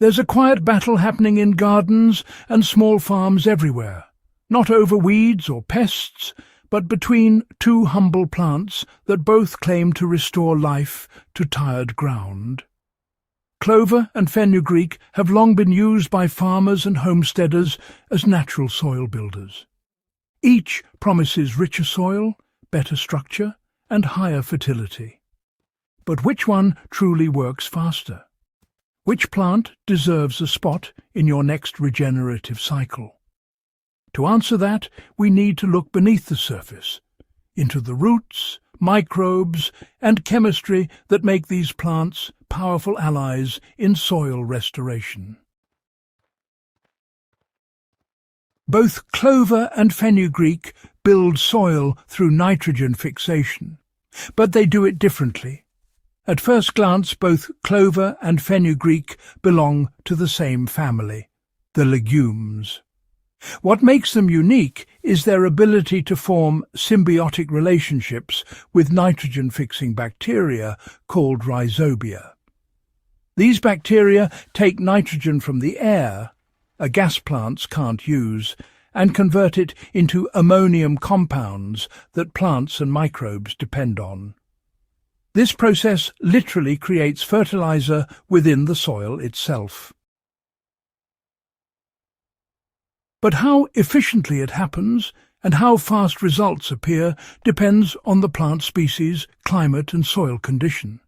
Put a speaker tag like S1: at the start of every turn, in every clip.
S1: There's a quiet battle happening in gardens and small farms everywhere, not over weeds or pests, but between two humble plants that both claim to restore life to tired ground. Clover and fenugreek have long been used by farmers and homesteaders as natural soil builders. Each promises richer soil, better structure, and higher fertility. But which one truly works faster? Which plant deserves a spot in your next regenerative cycle? To answer that, we need to look beneath the surface, into the roots, microbes, and chemistry that make these plants powerful allies in soil restoration. Both clover and fenugreek build soil through nitrogen fixation, but they do it differently. At first glance, both clover and fenugreek belong to the same family, the legumes. What makes them unique is their ability to form symbiotic relationships with nitrogen-fixing bacteria called rhizobia. These bacteria take nitrogen from the air, a gas plants can't use, and convert it into ammonium compounds that plants and microbes depend on. This process literally creates fertilizer within the soil itself. But how efficiently it happens and how fast results appear depends on the plant species, climate and soil condition.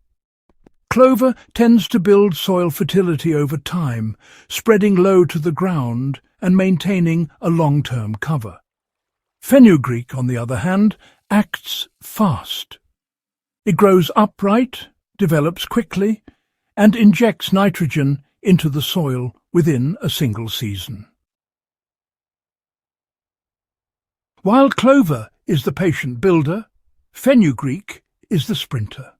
S1: Clover tends to build soil fertility over time, spreading low to the ground and maintaining a long-term cover. Fenugreek, on the other hand, acts fast. It grows upright, develops quickly, and injects nitrogen into the soil within a single season. While clover is the patient builder, fenugreek is the sprinter.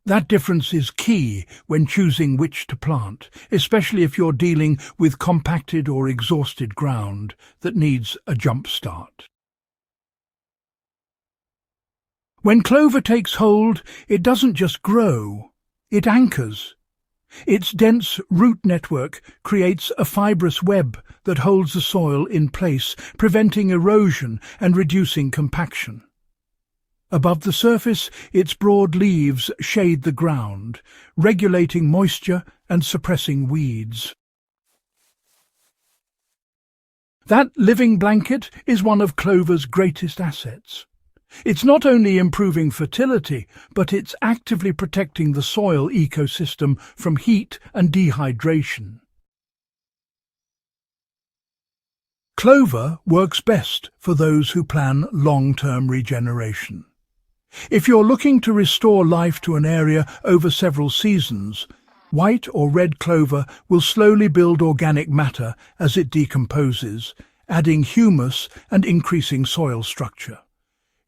S1: That difference is key when choosing which to plant, especially if you're dealing with compacted or exhausted ground that needs a jump start. When clover takes hold, it doesn't just grow, it anchors. Its dense root network creates a fibrous web that holds the soil in place, preventing erosion and reducing compaction. Above the surface, its broad leaves shade the ground, regulating moisture and suppressing weeds. That living blanket is one of clover's greatest assets. It's not only improving fertility, but it's actively protecting the soil ecosystem from heat and dehydration. Clover works best for those who plan long-term regeneration. If you're looking to restore life to an area over several seasons, white or red clover will slowly build organic matter as it decomposes, adding humus and increasing soil structure.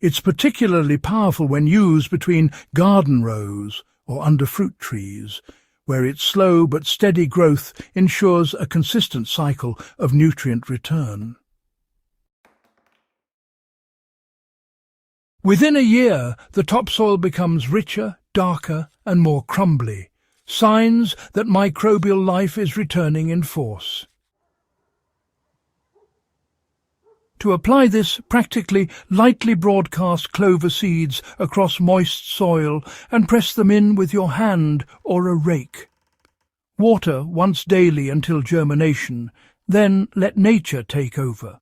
S1: It's particularly powerful when used between garden rows or under fruit trees, where its slow but steady growth ensures a consistent cycle of nutrient return. Within a year, the topsoil becomes richer, darker, and more crumbly, signs that microbial life is returning in force. To apply this, practically lightly broadcast clover seeds across moist soil and press them in with your hand or a rake. Water once daily until germination, then let nature take over.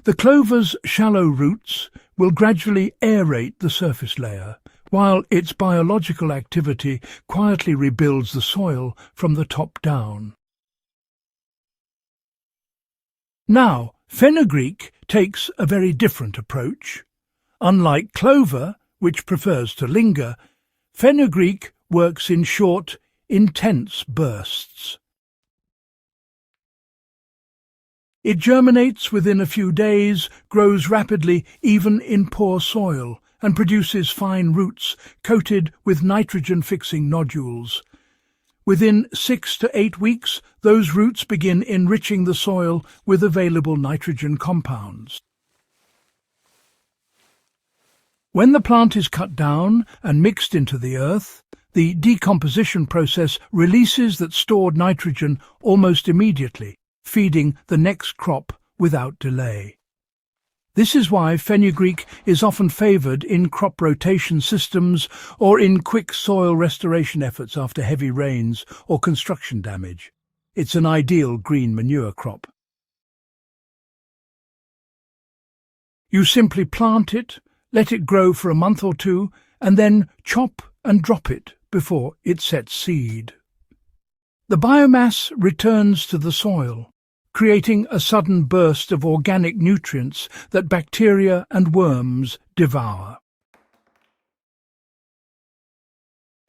S1: The clover's shallow roots will gradually aerate the surface layer, while its biological activity quietly rebuilds the soil from the top down. Now, fenugreek takes a very different approach. Unlike clover, which prefers to linger, fenugreek works in short, intense bursts. It germinates within a few days, grows rapidly even in poor soil, and produces fine roots coated with nitrogen-fixing nodules. Within 6 to 8 weeks, those roots begin enriching the soil with available nitrogen compounds. When the plant is cut down and mixed into the earth, The decomposition process releases that stored nitrogen almost immediately, feeding the next crop without delay. This is why fenugreek is often favoured in crop rotation systems or in quick soil restoration efforts after heavy rains or construction damage. It's an ideal green manure crop. You simply plant it, let it grow for a month or two, and then chop and drop it before it sets seed. The biomass returns to the soil, creating a sudden burst of organic nutrients that bacteria and worms devour.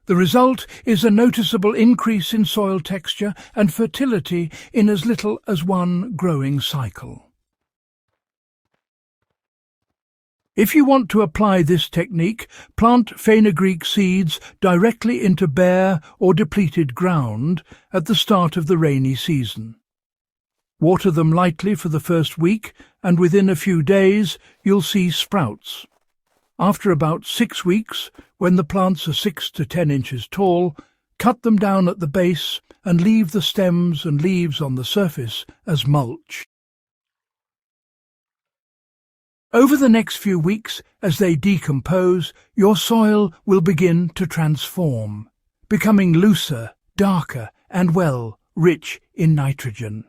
S1: The result is a noticeable increase in soil texture and fertility in as little as one growing cycle. If you want to apply this technique, plant fenugreek seeds directly into bare or depleted ground at the start of the rainy season. Water them lightly for the first week, and within a few days you'll see sprouts. After about 6 weeks, when the plants are 6 to 10 inches tall, cut them down at the base and leave the stems and leaves on the surface as mulch. Over the next few weeks, as they decompose, your soil will begin to transform, becoming looser, darker, and, rich in nitrogen.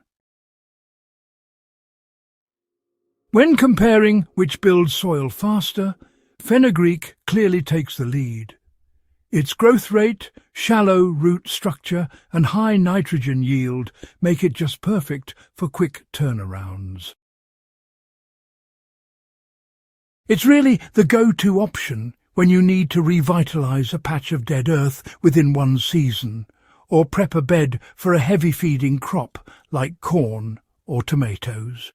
S1: When comparing which builds soil faster, fenugreek clearly takes the lead. Its growth rate, shallow root structure, and high nitrogen yield make it just perfect for quick turnarounds. It's really the go-to option when you need to revitalize a patch of dead earth within one season, or prep a bed for a heavy-feeding crop like corn or tomatoes.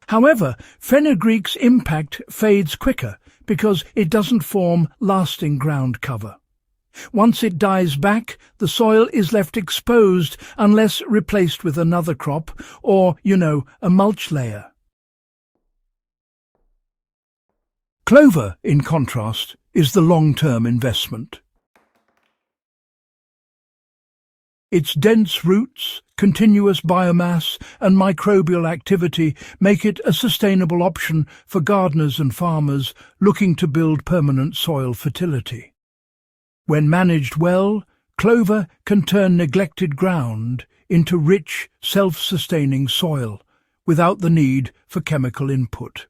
S1: However, fenugreek's impact fades quicker because it doesn't form lasting ground cover. Once it dies back, the soil is left exposed unless replaced with another crop or, a mulch layer. Clover, in contrast, is the long-term investment. Its dense roots, continuous biomass and microbial activity make it a sustainable option for gardeners and farmers looking to build permanent soil fertility. When managed well, clover can turn neglected ground into rich, self-sustaining soil without the need for chemical input.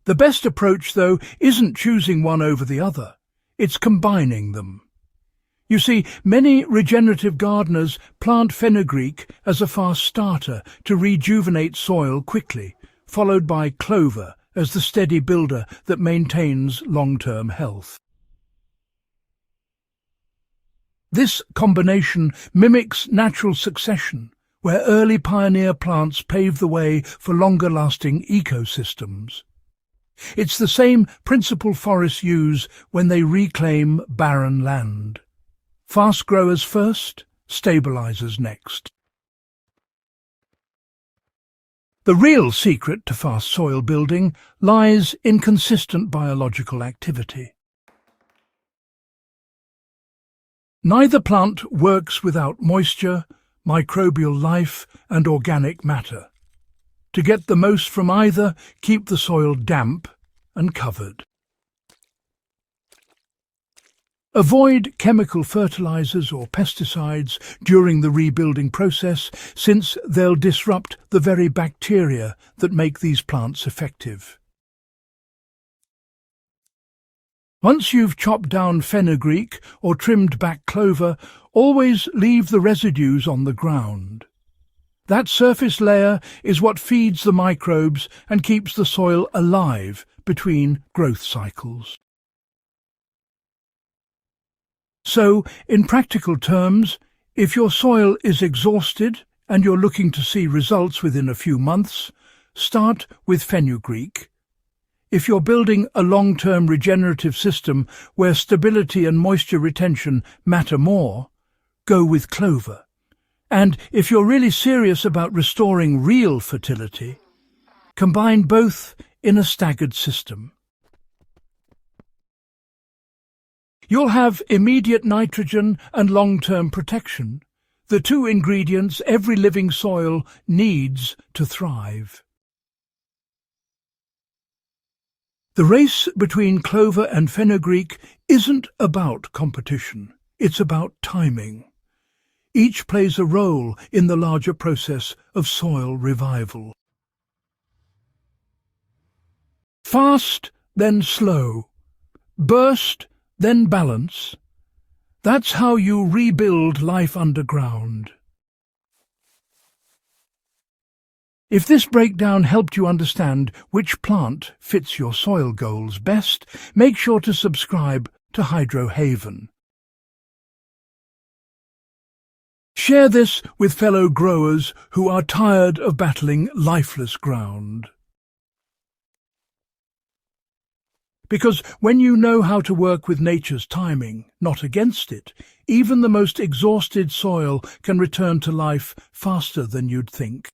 S1: The best approach, though, isn't choosing one over the other, it's combining them. You see, many regenerative gardeners plant fenugreek as a fast starter to rejuvenate soil quickly, followed by clover as the steady builder that maintains long-term health. This combination mimics natural succession, where early pioneer plants pave the way for longer-lasting ecosystems. It's the same principle forests use when they reclaim barren land. Fast growers first, stabilizers next. The real secret to fast soil building lies in consistent biological activity. Neither plant works without moisture, microbial life, and organic matter. To get the most from either, keep the soil damp and covered. Avoid chemical fertilizers or pesticides during the rebuilding process, since they'll disrupt the very bacteria that make these plants effective. Once you've chopped down fenugreek or trimmed back clover, always leave the residues on the ground. That surface layer is what feeds the microbes and keeps the soil alive between growth cycles. So, in practical terms, if your soil is exhausted and you're looking to see results within a few months, start with fenugreek. If you're building a long-term regenerative system where stability and moisture retention matter more, go with clover. And if you're really serious about restoring real fertility, combine both in a staggered system. You'll have immediate nitrogen and long-term protection, the two ingredients every living soil needs to thrive. The race between Clover and Fenugreek isn't about competition, it's about timing. Each plays a role in the larger process of soil revival. Fast, then slow. Burst, then balance. That's how you rebuild life underground. If this breakdown helped you understand which plant fits your soil goals best, make sure to subscribe to Hydro Haven. Share this with fellow growers who are tired of battling lifeless ground. Because when you know how to work with nature's timing, not against it, even the most exhausted soil can return to life faster than you'd think.